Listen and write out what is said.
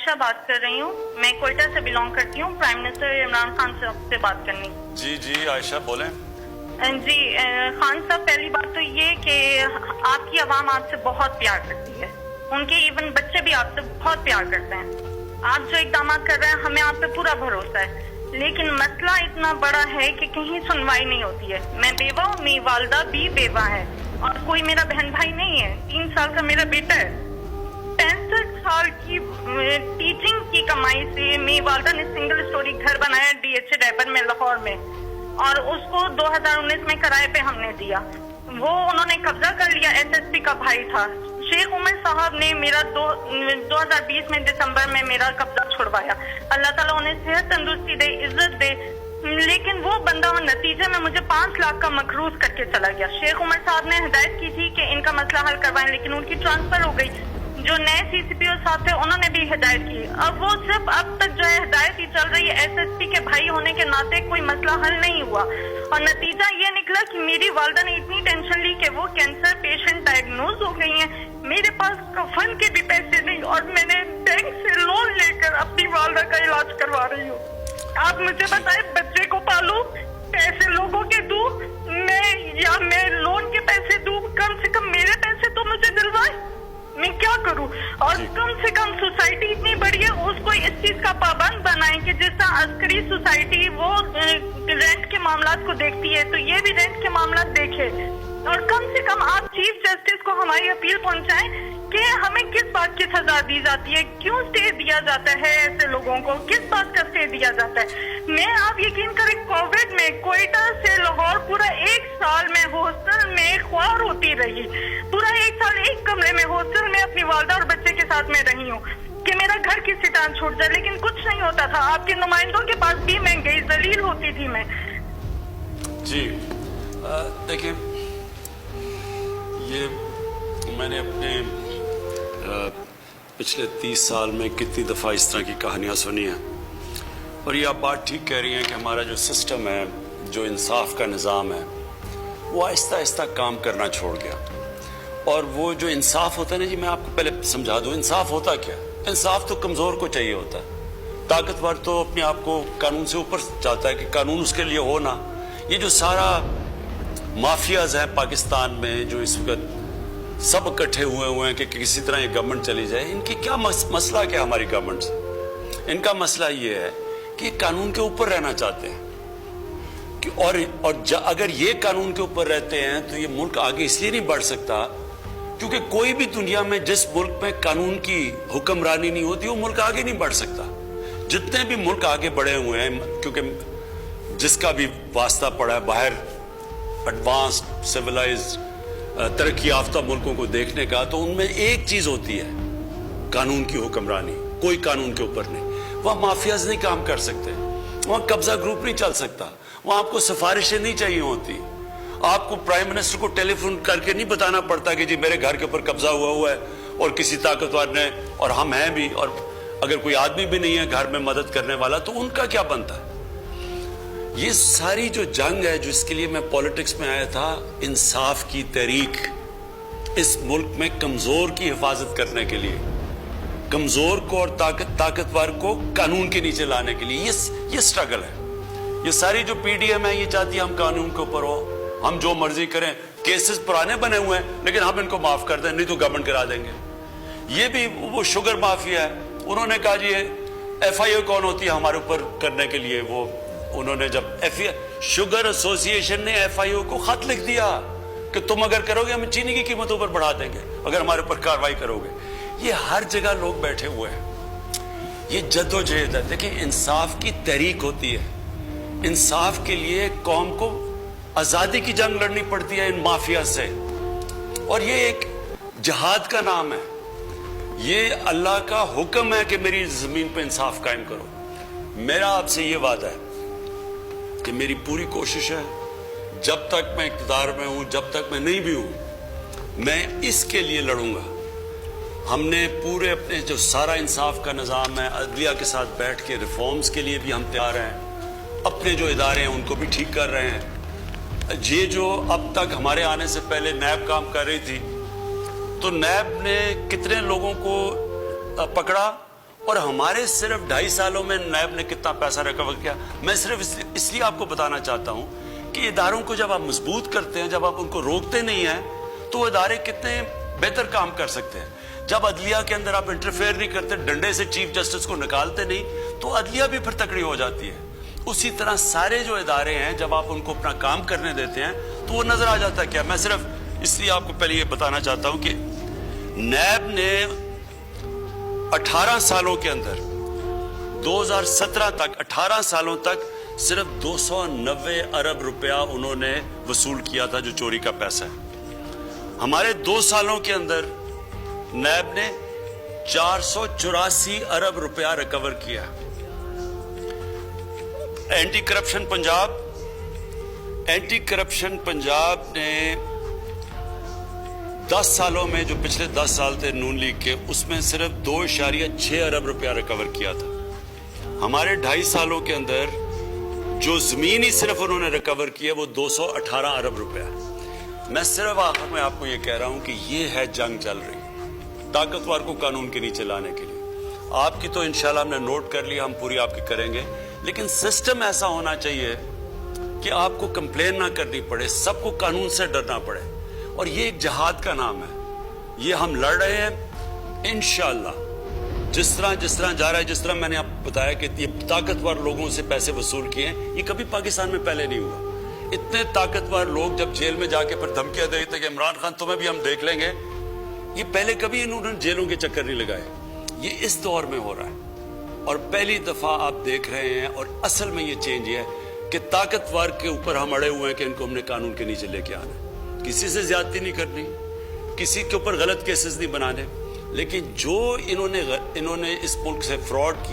आयशा बात कर रही हूँ। मैं कोयटा से बिलोंग करती हूँ। प्राइम मिनिस्टर इमरान खान साहब से बात करनी। जी जी आयशा बोलें। जी खान साहब, पहली बात तो ये कि आपकी आवाम आपसे बहुत प्यार करती है। उनके इवन बच्चे भी आपसे बहुत प्यार करते हैं। आप जो इकदाम कर रहे हैं, हमें आप पे पूरा भरोसा है। लेकिन मसला इतना बड़ा है कि कहीं सुनवाई नहीं होती है। मैं बेवा हूँ, मेरी वालदा भी बेवा है और कोई मेरा बहन भाई नहीं है। 3 साल का मेरा बेटा है। 65 साल की टीचिंग की कमाई से मेरी वालदा ने सिंगल स्टोरी घर बनाया DH डैबर में, लाहौर में, और उसको 2019 में किराए पे हमने दिया। वो उन्होंने कब्जा कर लिया। SSP का भाई था। शेख उमर साहब ने मेरा 2020 में दिसंबर में मेरा कब्जा छुड़वाया। अल्लाह ताला उन्हें सेहत तंदुरुस्ती दे, इज्जत दे। लेकिन वो बंदा नतीजे में मुझे 5 लाख का मकरूज करके चला गया। शेख उमर साहब ने हिदायत की थी कि इनका मसला हल करवाएं, लेकिन उनकी ट्रांसफर हो गई। जो नए CCPO साहब थे उन्होंने भी हिदायत की। अब वो सिर्फ अब तक जो है हिदायत ही चल रही है। SSP के भाई होने के नाते कोई मसला हल नहीं हुआ और नतीजा ये निकला कि मेरी वालदा ने इतनी टेंशन ली कि वो कैंसर पेशेंट डायग्नोज हो गई हैं। मेरे पास कफन के भी पैसे नहीं और मैंने बैंक से लोन लेकर अपनी वालदा का इलाज करवा रही हूँ। आप मुझे बताएं, बच्चे को पालूं, पैसे लोगों के दूं मैं लोन के पैसे दूं? कम से कम मेरे पैसे तो मुझे दिलवाए। मैं क्या करूं? और कम से कम सोसाइटी इतनी बड़ी है, उसको इस चीज का पाबंद बनाएं कि जिस तरह अस्करी सोसाइटी वो रेंट के मामलात को देखती है, तो ये भी रेंट के मामलात देखे। और कम से कम आप चीफ जस्टिस को हमारी अपील पहुंचाएं कि हमें किस बात की सजा दी जाती है, क्यों स्टे दिया जाता है ऐसे लोगों को, किस बात का स्टे दिया जाता है। मैं आप यकीन करें, कोविड में कोयटा से लाहौर पूरा 1 साल में हॉस्टल में ख्वार होती रही। पूरा 1 साल एक कमरे में हॉस्टल में अपनी वालदा और बच्चे के साथ में रही हूँ कि मेरा घर किसी तरह छूट जाए, लेकिन कुछ नहीं होता था। आपके नुमाइंदों के पास भी मैं गई, जलील होती थी मैं। जी देखिए, ये मैंने अपने पिछले 30 साल में कितनी दफ़ा इस तरह की कहानियाँ सुनी हैं। और ये आप बात ठीक कह रही हैं कि हमारा जो सिस्टम है, जो इंसाफ का निज़ाम है, वो आहिस्ता आहिस्ता काम करना छोड़ गया। और वो जो इंसाफ होता है ना जी, मैं आपको पहले समझा दूँ, इंसाफ होता क्या? इंसाफ तो कमज़ोर को चाहिए होता है। ताकतवर तो अपने आप को कानून से ऊपर चाहता है कि कानून उसके लिए हो ना। ये जो सारा माफियाज हैं पाकिस्तान में, जो इस वक्त सब इकट्ठे हुए हैं कि किसी तरह ये गवर्नमेंट चली जाए, इनकी क्या मसला क्या हमारी गवर्नमेंट से? इनका मसला ये है कि कानून के ऊपर रहना चाहते हैं कि अगर ये कानून के ऊपर रहते हैं तो ये मुल्क आगे इसलिए नहीं बढ़ सकता क्योंकि कोई भी दुनिया में जिस मुल्क में कानून की हुक्मरानी नहीं होती, वो मुल्क आगे नहीं बढ़ सकता। जितने भी मुल्क आगे बढ़े हुए हैं, क्योंकि जिसका भी वास्ता पड़ा है बाहर एडवांस्ड सिविलाइज्ड तरक्की याफ्ता मुल्कों को देखने का, तो उनमें एक चीज होती है, कानून की हुक्मरानी। कोई कानून के ऊपर नहीं। वहां माफियाज नहीं काम कर सकते, वहां कब्जा ग्रुप नहीं चल सकता, वहां आपको सिफारिशें नहीं चाहिए होती। आपको प्राइम मिनिस्टर को टेलीफोन करके नहीं बताना पड़ता कि जी मेरे घर के ऊपर कब्जा हुआ है और किसी ताकतवर ने, और हम हैं भी, और अगर कोई आदमी भी नहीं है घर में मदद करने वाला, तो उनका क्या बनता है? ये सारी जो जंग है, जो इसके लिए मैं पॉलिटिक्स में आया था, इंसाफ की तहरीक, इस मुल्क में कमजोर की हिफाजत करने के लिए, कमजोर को और ताकतवर को कानून के नीचे लाने के लिए, ये स्ट्रगल है। ये सारी जो PDM है, ये चाहती है हम कानून के ऊपर हो, हम जो मर्जी करें। केसेस पुराने बने हुए हैं, लेकिन हम इनको माफ कर दें, नहीं तो गवर्नमेंट करा देंगे। ये भी वो शुगर माफिया है, उन्होंने कहा जी FIO कौन होती है हमारे ऊपर करने के लिए? वो उन्होंने जब शुगर एसोसिएशन ने FIO को खत लिख दिया कि तुम अगर करोगे हम चीनी की कीमतों पर बढ़ा देंगे अगर हमारे ऊपर कार्रवाई करोगे। ये हर जगह लोग बैठे हुए हैं। ये जद्दोजहद है। देखिए, इंसाफ की तहरीक होती है। इंसाफ के लिए कौम को आजादी की जंग लड़नी पड़ती है इन माफिया से, और ये एक जिहाद का नाम है। ये अल्लाह का हुक्म है कि मेरी जमीन पे इंसाफ कायम करो। मेरा आपसे ये वादा है कि मेरी पूरी कोशिश है, जब तक मैं इक़्तिदार में हूं, जब तक मैं नहीं भी हूं, मैं इसके लिए लड़ूंगा। हमने पूरे अपने जो सारा इंसाफ का निज़ाम है, अदलिया के साथ बैठ के रिफॉर्म्स के लिए भी हम तैयार हैं। अपने जो इदारे हैं उनको भी ठीक कर रहे हैं। ये जो अब तक हमारे आने से पहले नैब काम कर रही थी, तो नैब ने कितने लोगों को पकड़ा اور ہمارے صرف 2.5 سالوں میں نیب نے کتنا پیسہ ریکور کیا. میں صرف اس لیے آپ کو بتانا چاہتا ہوں کہ اداروں کو جب آپ مضبوط کرتے ہیں, جب آپ ان کو روکتے نہیں ہیں, تو وہ ادارے کتنے بہتر کام کر سکتے ہیں. جب عدلیہ کے اندر آپ انٹرفیئر نہیں کرتے, ڈنڈے سے چیف جسٹس کو نکالتے نہیں, تو عدلیہ بھی پھر تکڑی ہو جاتی ہے. اسی طرح سارے جو ادارے ہیں جب آپ ان کو اپنا کام کرنے دیتے ہیں تو وہ نظر آ جاتا ہے. کیا میں صرف اس لیے آپ کو پہلے یہ بتانا چاہتا ہوں کہ نیب نے 18 سالوں کے اندر 2017 تک 18 سالوں تک صرف 290 ارب روپیہ انہوں نے وصول کیا تھا جو چوری کا پیسہ ہے. ہمارے 2 سالوں کے اندر نیب نے 484 ارب روپیہ ریکور کیا. اینٹی کرپشن پنجاب نے 10 سالوں میں, جو پچھلے 10 سال تھے نون لیگ کے, اس میں صرف 2.6 ارب روپیہ ریکور کیا تھا. ہمارے 2.5 سالوں کے اندر جو زمین ہی صرف انہوں نے ریکور کی ہے وہ 218 ارب روپیہ. میں صرف آخر میں آپ کو یہ کہہ رہا ہوں کہ یہ ہے جنگ چل رہی طاقتور کو قانون کے نیچے لانے کے لیے. آپ کی تو انشاءاللہ ہم نے نوٹ کر لیا, ہم پوری آپ کی کریں گے, لیکن سسٹم ایسا ہونا چاہیے کہ آپ کو کمپلین نہ کرنی پڑے, سب کو قانون سے ڈرنا پڑے. اور یہ ایک جہاد کا نام ہے, یہ ہم لڑ رہے ہیں انشاءاللہ. جس طرح جا رہا ہے, جس طرح میں نے آپ کو بتایا کہ یہ طاقتور لوگوں سے پیسے وصول کیے ہیں, یہ کبھی پاکستان میں پہلے نہیں ہوا. اتنے طاقتور لوگ جب جیل میں جا کے پھر دھمکیاں دے رہے تھے کہ عمران خان تمہیں بھی ہم دیکھ لیں گے, یہ پہلے کبھی انہوں نے جیلوں کے چکر نہیں لگائے. یہ اس دور میں ہو رہا ہے اور پہلی دفعہ آپ دیکھ رہے ہیں. اور اصل میں یہ چینج یہ ہے کہ طاقتور کے اوپر ہم اڑے ہوئے ہیں کہ ان کو ہم نے قانون کے نیچے لے کے آنا ہے. کسی سے زیادتی نہیں کرنی, کسی کے اوپر غلط کیسز نہیں بنانے, لیکن جو انہوں نے اس ملک سے فراڈ کیے